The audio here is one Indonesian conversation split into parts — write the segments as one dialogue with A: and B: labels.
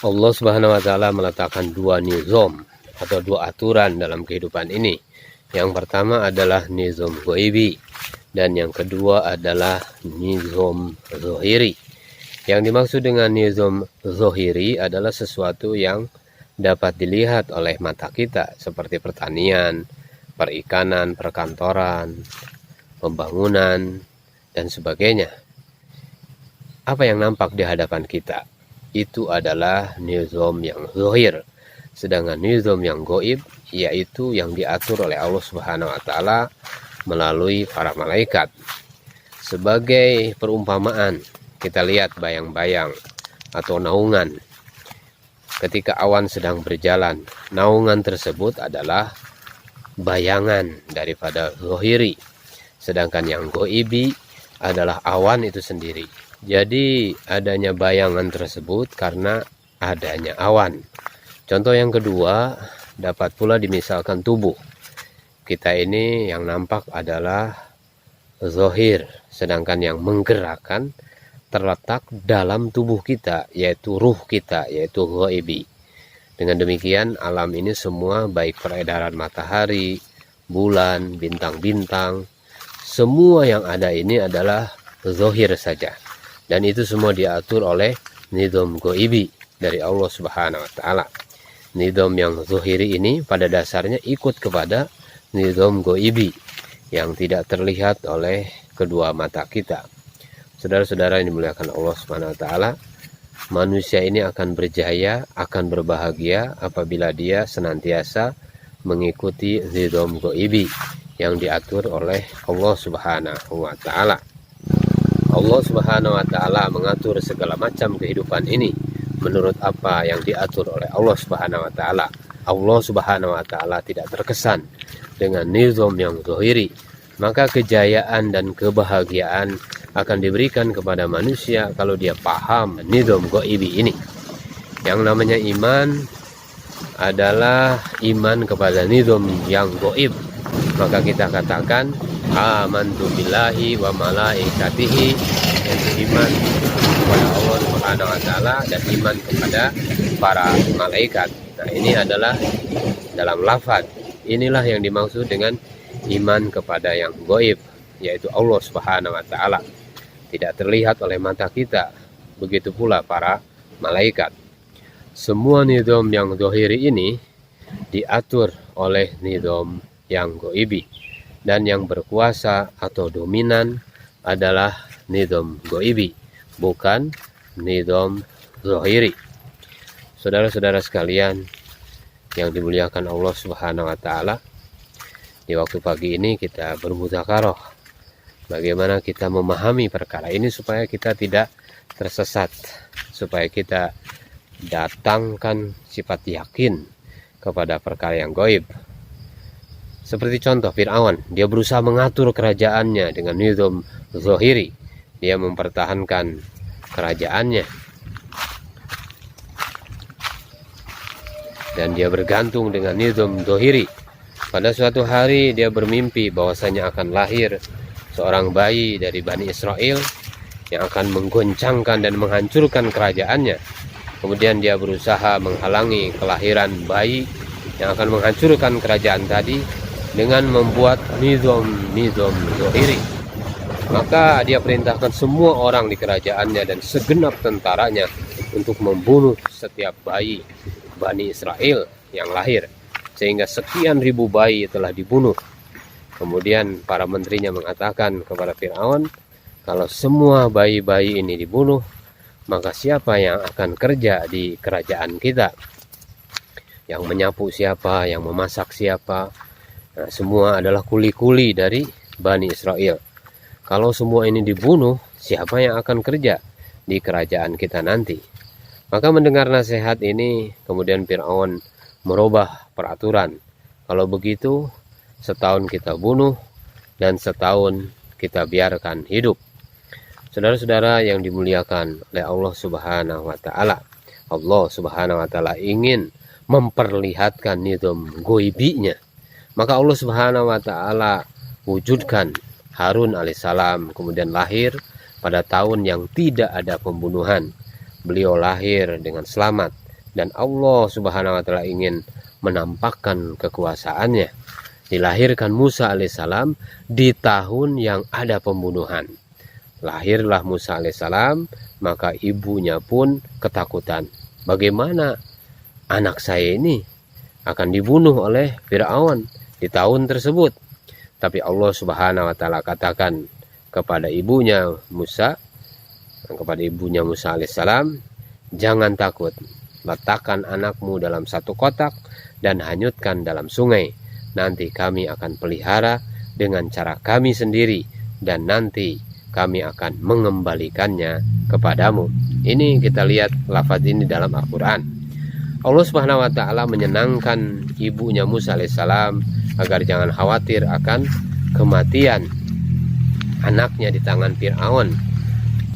A: Allah Subhanahu wa taala meletakkan dua nizam atau dua aturan dalam kehidupan ini. Yang pertama adalah nizam ghaibi dan yang kedua adalah nizam zahiri. Yang dimaksud dengan nizam zahiri adalah sesuatu yang dapat dilihat oleh mata kita seperti pertanian, perikanan, perkantoran, pembangunan dan sebagainya. Apa yang nampak di hadapan kita itu adalah nizam yang zahir. Sedangkan nizam yang gaib yaitu yang diatur oleh Allah Subhanahu wa taala melalui para malaikat. Sebagai perumpamaan, kita lihat bayang-bayang atau naungan. Ketika awan sedang berjalan, naungan tersebut adalah bayangan daripada zahiri. Sedangkan yang gaibi adalah awan itu sendiri. Jadi adanya bayangan tersebut karena adanya awan. Contoh yang kedua dapat pula dimisalkan tubuh. Kita ini yang nampak adalah zahir, sedangkan yang menggerakkan terletak dalam tubuh kita, yaitu ruh kita, yaitu ghaibi. Dengan demikian alam ini semua baik peredaran matahari, bulan, bintang-bintang, semua yang ada ini adalah zahir saja. Dan itu semua diatur oleh nizam ghaibi dari Allah Subhanahu wa taala. Nizam yang zahiri ini pada dasarnya ikut kepada nizam ghaibi yang tidak terlihat oleh kedua mata kita. Saudara-saudara yang dimuliakan Allah Subhanahu wa taala, manusia ini akan berjaya, akan berbahagia apabila dia senantiasa mengikuti nizam ghaibi yang diatur oleh Allah Subhanahu wa taala. Allah Subhanahu wa taala mengatur segala macam kehidupan ini menurut apa yang diatur oleh Allah Subhanahu wa taala. Allah Subhanahu wa taala tidak terkesan dengan nizam yang zahiri, maka kejayaan dan kebahagiaan akan diberikan kepada manusia kalau dia paham nizam ghaibi ini. Yang namanya iman adalah iman kepada nizam yang gaib. Maka kita katakan amantu billahi wa malaikatihi, yaitu iman kepada Allah Subhanahu wa taala dan iman kepada para malaikat. Nah, ini adalah dalam lafaz. Inilah yang dimaksud dengan iman kepada yang gaib, yaitu Allah Subhanahu wa taala. Tidak terlihat oleh mata kita. Begitu pula para malaikat. Semua nizam yang zahiri ini diatur oleh nizam yang ghaibi, dan yang berkuasa atau dominan adalah nizam ghaibi, bukan nizam zahiri. Saudara-saudara sekalian yang dimuliakan Allah Subhanahu wa taala, di waktu pagi ini kita bermudzakarah bagaimana kita memahami perkara ini supaya kita tidak tersesat, supaya kita datangkan sifat yakin kepada perkara yang gaib. Seperti contoh Fir'aun, dia berusaha mengatur kerajaannya dengan nizam zahiri. Dia mempertahankan kerajaannya dan dia bergantung dengan nizam zahiri. Pada suatu hari dia bermimpi bahwasanya akan lahir seorang bayi dari Bani Israel yang akan menggoncangkan dan menghancurkan kerajaannya. Kemudian dia berusaha menghalangi kelahiran bayi yang akan menghancurkan kerajaan tadi dengan membuat nizam zahiri. Maka dia perintahkan semua orang di kerajaannya dan segenap tentaranya untuk membunuh setiap bayi Bani Israel yang lahir, sehingga sekian ribu bayi telah dibunuh. Kemudian para menterinya mengatakan kepada Fir'aun, kalau semua bayi-bayi ini dibunuh, maka siapa yang akan kerja di kerajaan kita? Yang menyapu siapa? Yang memasak siapa? Nah, semua adalah kuli-kuli dari Bani Israel. Kalau semua ini dibunuh, siapa yang akan kerja di kerajaan kita nanti? Maka mendengar nasihat ini, kemudian Fir'aun merubah peraturan. Kalau begitu, setahun kita bunuh dan setahun kita biarkan hidup. Saudara-saudara yang dimuliakan oleh Allah Subhanahu wa taala, Allah Subhanahu wa taala ingin memperlihatkan nizam ghaibinya. Maka Allah Subhanahu wa taala wujudkan Harun alaihissalam, kemudian lahir pada tahun yang tidak ada pembunuhan. Beliau lahir dengan selamat dan Allah Subhanahu wa taala ingin menampakkan kekuasaannya. Dilahirkan Musa alaihissalam di tahun yang ada pembunuhan. Lahirlah Musa alaihissalam, maka ibunya pun ketakutan. Bagaimana anak saya ini akan dibunuh oleh Fir'aun di tahun tersebut? Tapi Allah Subhanahu wa taala katakan kepada ibunya Musa alaihissalam, jangan takut, letakkan anakmu dalam satu kotak dan hanyutkan dalam sungai. Nanti kami akan pelihara dengan cara kami sendiri, dan nanti kami akan mengembalikannya kepadamu. Ini kita lihat lafaz ini dalam Al-Quran. Allah Subhanahu wa taala menyenangkan ibunya Musa alaihissalam agar jangan khawatir akan kematian anaknya di tangan Fir'aun.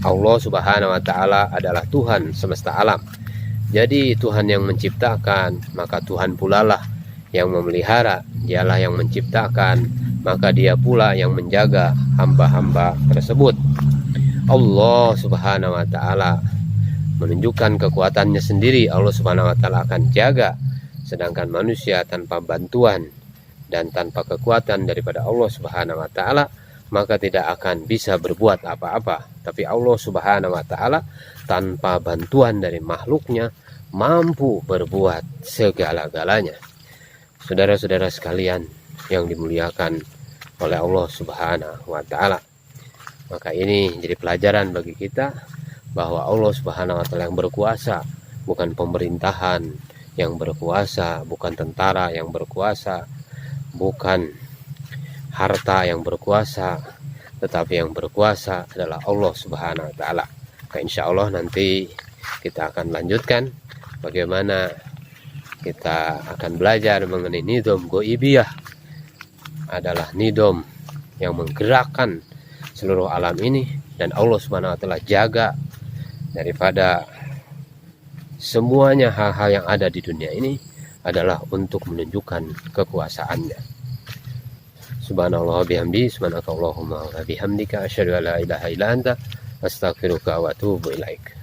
A: Allah Subhanahu wa taala adalah Tuhan semesta alam. Jadi Tuhan yang menciptakan, maka Tuhan pula lah yang memelihara. Dialah yang menciptakan, maka dia pula yang menjaga hamba-hamba tersebut. Allah Subhanahu wa taala menunjukkan kekuatannya sendiri. Allah Subhanahu wa taala akan jaga, sedangkan manusia tanpa bantuan dan tanpa kekuatan daripada Allah Subhanahu wa taala, maka tidak akan bisa berbuat apa-apa. Tapi Allah Subhanahu wa taala tanpa bantuan dari makhluknya mampu berbuat segala-galanya. Saudara-saudara sekalian yang dimuliakan oleh Allah Subhanahu wa taala, maka ini jadi pelajaran bagi kita bahwa Allah Subhanahu wa taala yang berkuasa, bukan pemerintahan yang berkuasa, bukan tentara yang berkuasa, bukan harta yang berkuasa, tetapi yang berkuasa adalah Allah Subhanahu wa taala. Maka insya Allah nanti kita akan lanjutkan bagaimana kita akan belajar mengenai nidom goibiyah. Adalah nidom yang menggerakkan seluruh alam ini, dan Allah Subhanahu wa taala jaga daripada semuanya hal-hal yang ada di dunia ini adalah untuk menunjukkan kekuasaannya. Subhanallah bihamdi, subhanakallahumma wa bihamdika, asyhadu an la ilaha illa anta, astaghfiruka wa atubu ilaik.